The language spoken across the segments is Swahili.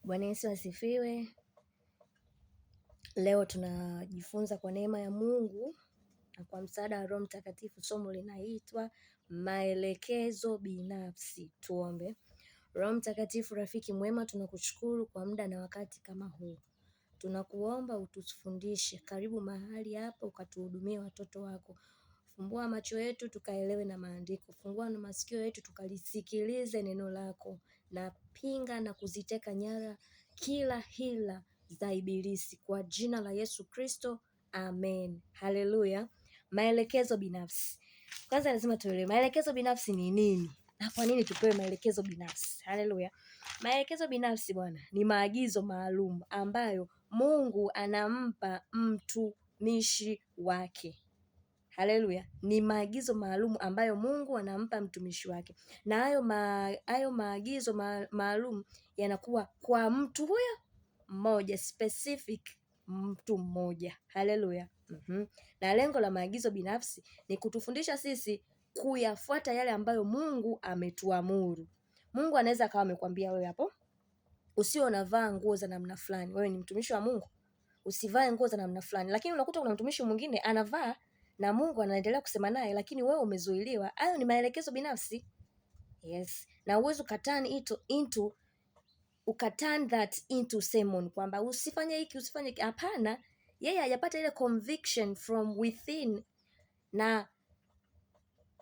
Bwana Yesu asifiwe. Leo tunajifunza kwa neema ya Mungu na kwa msaada wa Roho Mtakatifu. Somo linaitwa maelekezo binafsi. Tuombe. Roho Mtakatifu, rafiki mwema, tunakushukuru kwa muda na wakati kama huu. Tunakuomba utufundishe. Karibu mahali hapa ukatuhudumie watoto wako. Fumbua macho yetu tukaelewe na maandiko. Fungua na masikio yetu tukalisikilize neno lako. Na pinga na kuziteka nyara kila hila za ibilisi kwa jina la Yesu Kristo, amen. Haleluya. Maelekezo binafsi. Kwanza lazima tuelewe maelekezo binafsi ni nini na kwa nini tupewe maelekezo binafsi. Haleluya. Maelekezo binafsi bwana ni maagizo maalum ambayo Mungu anampa mtumishi wake. Haleluya. Ni maagizo maalum ambayo Mungu anampa mtumishi wake. Na hayo maagizo maalum yanakuwa kwa mtu huyo mmoja, specific mtu mmoja. Haleluya. Na lengo la maagizo binafsi ni kutufundisha sisi kuyafuata yale ambayo Mungu ametuamuru. Mungu anaweza akawa amekwambia wewe hapo usio unavaa nguo za namna fulani. Wewe ni mtumishi wa Mungu, usivae nguo za namna fulani. Lakini unakuta kuna mtumishi mwingine anavaa na Mungu anaendelea kusema naye, lakini wewe umezuiliwa. Hayo ni maelekezo binafsi. Yes. Na uwezo ukaturn that into sermon kwamba usifanye hiki, usifanye hiki. Hapana, yeye hajapata ile conviction from within, na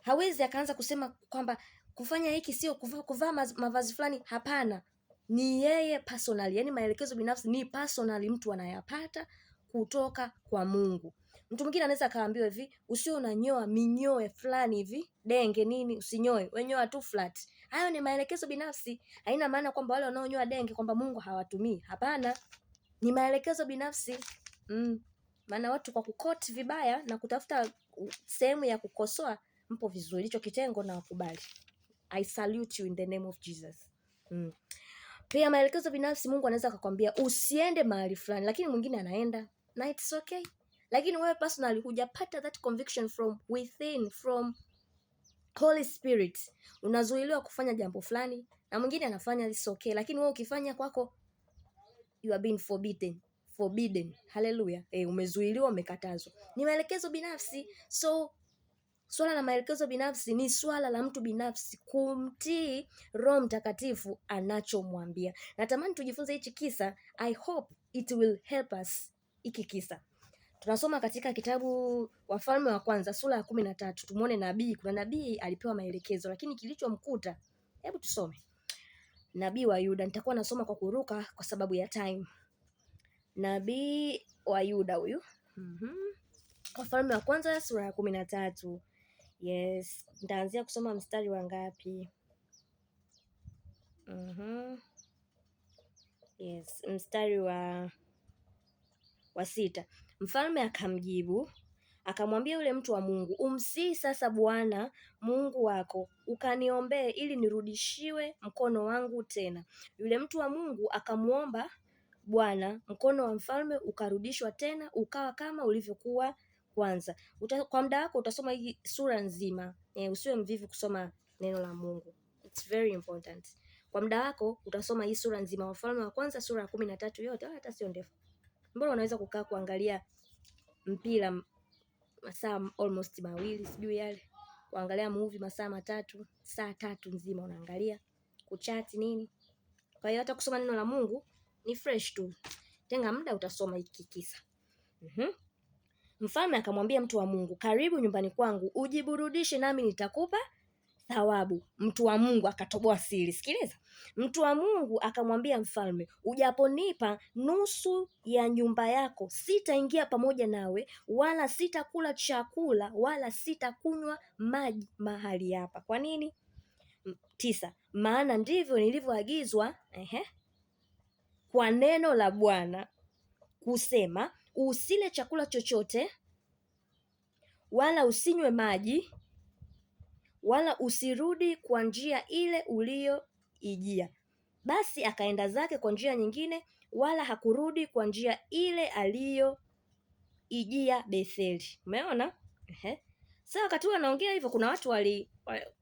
hawezi akaanza kusema kwamba kufanya hiki sio kuvaa mavazi fulani. Hapana, ni yeye personally. Yani maelekezo binafsi ni personally, mtu anayapata kutoka kwa Mungu. Mtu mwingine anaweza akaambiwa hivi, usio unanyoa minyoe fulani hivi, denge nini, usinyoe, wenyoa tu flat. Hayo ni maelekezo binafsi. Haina maana kwamba wale wanaonyoa denge kwamba Mungu hawatumii. Hapana, ni maelekezo binafsi. Maana watu kwa kukoti vibaya na kutafuta sehemu ya kukosoa mpo vizuri. Hicho kitengo na wakubali. I salute you in the name of Jesus. Pia maelekezo binafsi, Mungu anaweza akakwambia usiende mahali fulani, lakini mwingine anaenda na it's okay. Lakini wewe personally hujapata that conviction from within, from Holy Spirit. Unazuiliwa kufanya jambo fulani na mwingine anafanya, it's okay. Lakini wewe ukifanya kwako, you are being forbidden. Hallelujah. Umezuiliwa, umekatazwa. Ni maelekezo binafsi. So swala la maelekezo binafsi ni swala la mtu binafsi kumtii Roho Mtakatifu anachomwambia. Natamani tujifunze hichi kisa. I hope it will help us. Hiki kisa tunasoma katika kitabu Wafalme wa Kwanza sura ya 13. Tumuone nabii. Kuna nabii alipewa maelekezo, lakini kilichomkuta, hebu tusome. Nabii wa Yuda. Nitakuwa nasoma kwa kuruka kwa sababu ya time. Nabii wa Yuda huyu. Wafalme wa Kwanza sura ya 13. Yes, nitaanzia kusoma mstari wa ngapi? Yes, mstari wa 6. Mfalme akamjibu akamwambia yule mtu wa Mungu, umsihi sasa Bwana Mungu wako ukaniombee ili nirudishiwe mkono wangu tena. Yule mtu wa Mungu akamuomba Bwana, mkono wa mfalme ukarudishwa tena ukawa kama ulivyokuwa kwanza. Kwa muda wako utasoma hii sura nzima. Usiwe mvivu kusoma neno la Mungu. It's very important. Kwa muda wako utasoma hii sura nzima, Wafalme wa Kwanza sura ya 13 yote, hata sio ndefu. Mbona unaweza kukaa kuangalia mpira masaa almost mawili, sijui yale. Kuangalia movie masaa 3, saa 3 nzima unaangalia, kuchat nini. Kwa hiyo hata kusoma neno la Mungu ni fresh tu. Tenga muda utasoma hiki kisa. Mfalme akamwambia mtu wa Mungu, karibu nyumbani kwangu ujiburudishe nami nitakupa thawabu. Mtu wa Mungu akatoboa siri. Sikiliza. Mtu wa Mungu akamwambia mfalme, ujaponipa nusu ya nyumba yako, sitaingia pamoja nawe, wala sitakula chakula, wala sitakunywa maji mahali hapa. Kwa nini? 9. Maana ndivyo nilivyoagizwa kwa neno la Bwana kusema, usile chakula chochote, wala usinywe maji, wala usirudi kwa njia ile uliyoijia. Basi akaenda zake kwa njia nyingine, wala hakurudi kwa njia ile aliyoijia Betheli. Umeona? Sasa wakati huo anaongea hivyo, kuna watu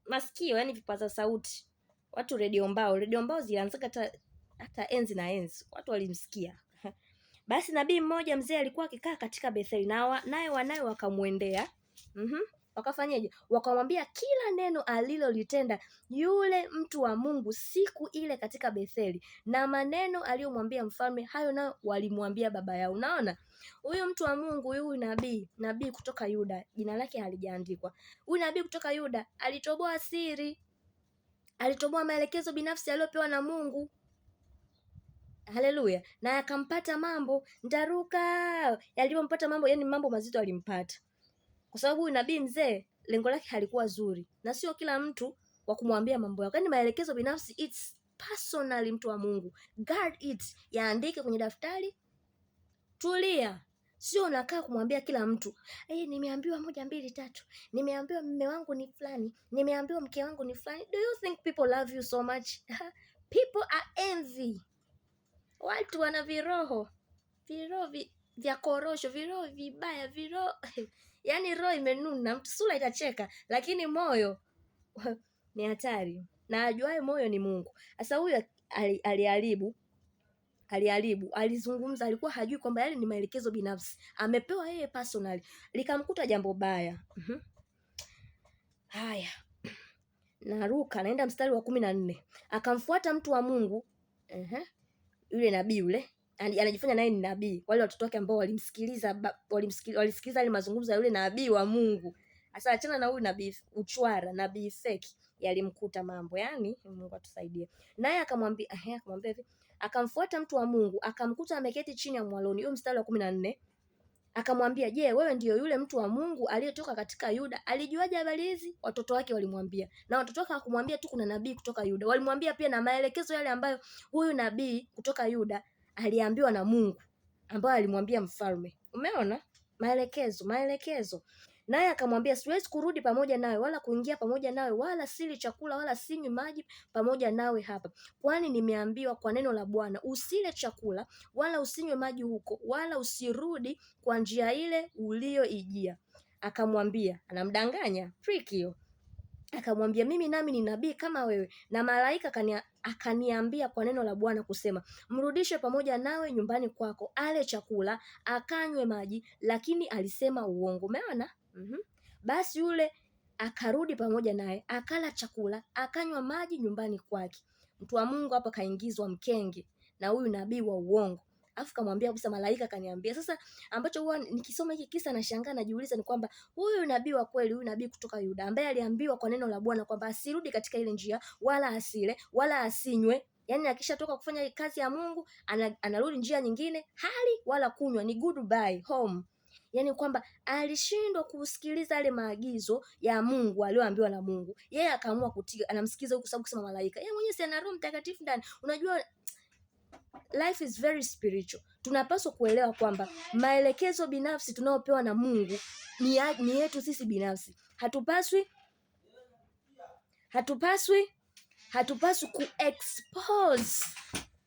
masikio, yani vipaza sauti, watu redio mbao zilianzika hata enzi na enzi watu walimsikia. Basi nabii mmoja mzee alikuwa akikaa katika Betheli, naye wanawe wakamwendea. Wakafanyaje? Wakamwambia kila neno alilolitenda yule mtu wa Mungu siku ile katika Betheli, na maneno aliyomwambia mfalme, hayo nayo walimwambia baba yao. Unaona, huyu mtu wa Mungu, huyu nabii kutoka Yuda, jina lake halijaandikwa. Huyu nabii kutoka Yuda alitoboa siri, alitoboa maelekezo binafsi aliyopewa na Mungu. Haleluya! Na akampata mambo ndaruka, yaliyompata mambo, yani mambo mazito alimpata, kwa sababu huyu nabii mzee lengo lake halikuwa zuri, na sio kila mtu wa kumwambia mambo yako. Yani maelekezo binafsi, it's personal. Mtu wa Mungu, guard it, yaandike kwenye daftari, tulia. Sio unakaa kumwambia kila mtu, nimeambiwa 1 2 3, nimeambiwa mume wangu ni fulani, nimeambiwa mke wangu ni fulani. Do you think people love you so much? People are envy. Watu wana viroho vya korosho, viroho vibaya, viroho yani roho imenuna, mtu sura itacheka, lakini moyo ni hatari, na ajuaye moyo ni Mungu. Sasa huyu aliharibu, alizungumza, alikuwa hajui kwamba yale ni maelekezo binafsi amepewa yeye personally, likamkuta jambo baya. Haya, naruka naenda mstari wa 14. Akamfuata mtu wa Mungu, yule nabii yule anajifanya naye ni nabii. Wale watoto wake ambao walisikiliza ile mazungumzo ya yule nabii wa Mungu. Sasa achana na huyu nabii uchwara, nabii fake, yalimkuta mambo. Yani Mungu atusaidie. Naye akamwambia hivi, akamfuata mtu wa Mungu, akamkuta ameketi chini ya mwaloni. Hiyo mstari wa 14. Akamwambia, je, wewe ndiyo yule mtu wa Mungu aliyetoka katika Yuda? Alijuaje habari hizi? Watoto wake walimwambia, na watoto wake hawakumwambia tu kuna nabii kutoka Yuda, walimwambia pia na maelekezo yale ambayo huyu nabii kutoka Yuda aliambiwa na Mungu, ambayo alimwambia mfalme. Umeona maelekezo. Naye akamwambia, siwezi kurudi pamoja nawe wala kuingia pamoja nawe, wala sili chakula wala sinywi maji pamoja nawe hapa, kwani nimeambiwa kwa neno la Bwana, usile chakula wala usinywe maji huko, wala usirudi kwa njia ile uliyoijia. Akamwambia, anamdanganya frikio. Akamwambia, mimi nami ni nabii kama wewe, na malaika akaniambia kwa neno la Bwana kusema, mrudishe pamoja nawe nyumbani kwako, ale chakula akanywe maji, lakini alisema uongo. Umeona? Basi yule akarudi pamoja naye, akala chakula akanywa maji nyumbani kwake. Mtu wa Mungu hapa kaingizwa mkenge na huyu nabii wa uongo. Afu kamwambia kabisa, malaika kaniambia. Sasa ambacho huwa nikisoma hiki kisa nashangaa, najiuliza ni kwamba huyu nabii wa kweli, huyu nabii kutoka Yuda ambaye aliambiwa kwa neno la Bwana kwamba asirudi katika ile njia, wala asile wala asinywe, yani akishatoka kufanya kazi ya Mungu anarudi njia nyingine, hali wala kunywa, ni goodbye home. Yani kwamba alishindwa kusikiliza yale maagizo ya Mungu aliyoambiwa na Mungu, yeye akaamua kutii, anamsikiza huko sababu kusema malaika. Yeye mwenyewe si ana Roho Mtakatifu ndani. Unajua life is very spiritual. Tunapaswa kuelewa kwamba maelekezo binafsi tunayopewa na Mungu ni yetu sisi binafsi. Hatupaswi ku-expose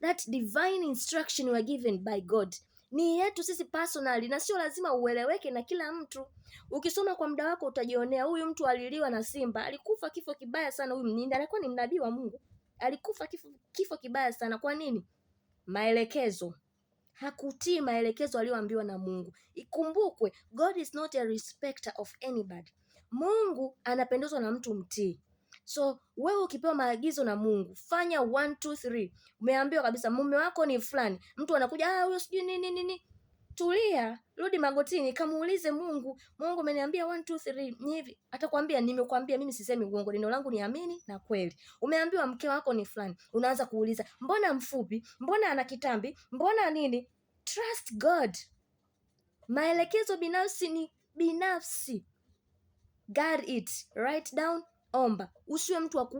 that divine instruction we are given by God. Ni yetu sisi personally, na sio lazima ueleweke na kila mtu. Ukisoma kwa muda wako utajionea, huyu mtu aliliwa na simba, alikufa kifo kibaya sana. Huyu alikuwa ni nabii wa Mungu, alikufa kifo kibaya sana. Kwa nini? Maelekezo. Hakutii maelekezo aliyoambiwa na Mungu. Ikumbukwe, God is not a respecter of anybody. Mungu anapendezwa na mtu mtii. So wewe ukipewa maagizo na Mungu, fanya 1 2 3. Umeambiwa kabisa mume wako ni fulani, mtu anakuja huyo sijui nini, tulia, rudi magotini, kamuulize Mungu, Mungu ameniambia 1 2 3 ni hivi. Atakwambia nimekwambia, mimi sisemi uongo, neno langu ni amini na kweli. Umeambiwa mke wako ni fulani, unaanza kuuliza mbona mfupi, mbona ana kitambi, mbona nini? Trust God. Maelekezo binafsi ni binafsi. Guard it, write down, omba. Usiwe mtu wa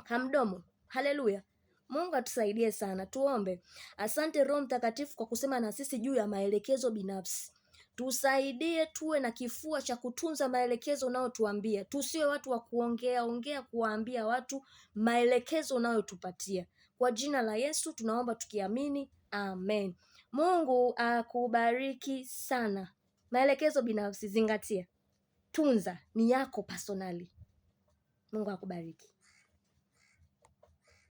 kamdomo. Haleluya. Mungu atusaidie sana. Tuombe. Asante Roho Mtakatifu kwa kusema na sisi juu ya maelekezo binafsi. Tusaidie tuwe na kifua cha kutunza maelekezo unayotuambia. Tusiwe watu wa kuongea kuwaambia watu maelekezo unayotupatia. Kwa jina la Yesu tunaomba tukiamini. Amen. Mungu akubariki sana. Maelekezo binafsi zingatia. Tunza, ni yako personally. Mungu akubariki.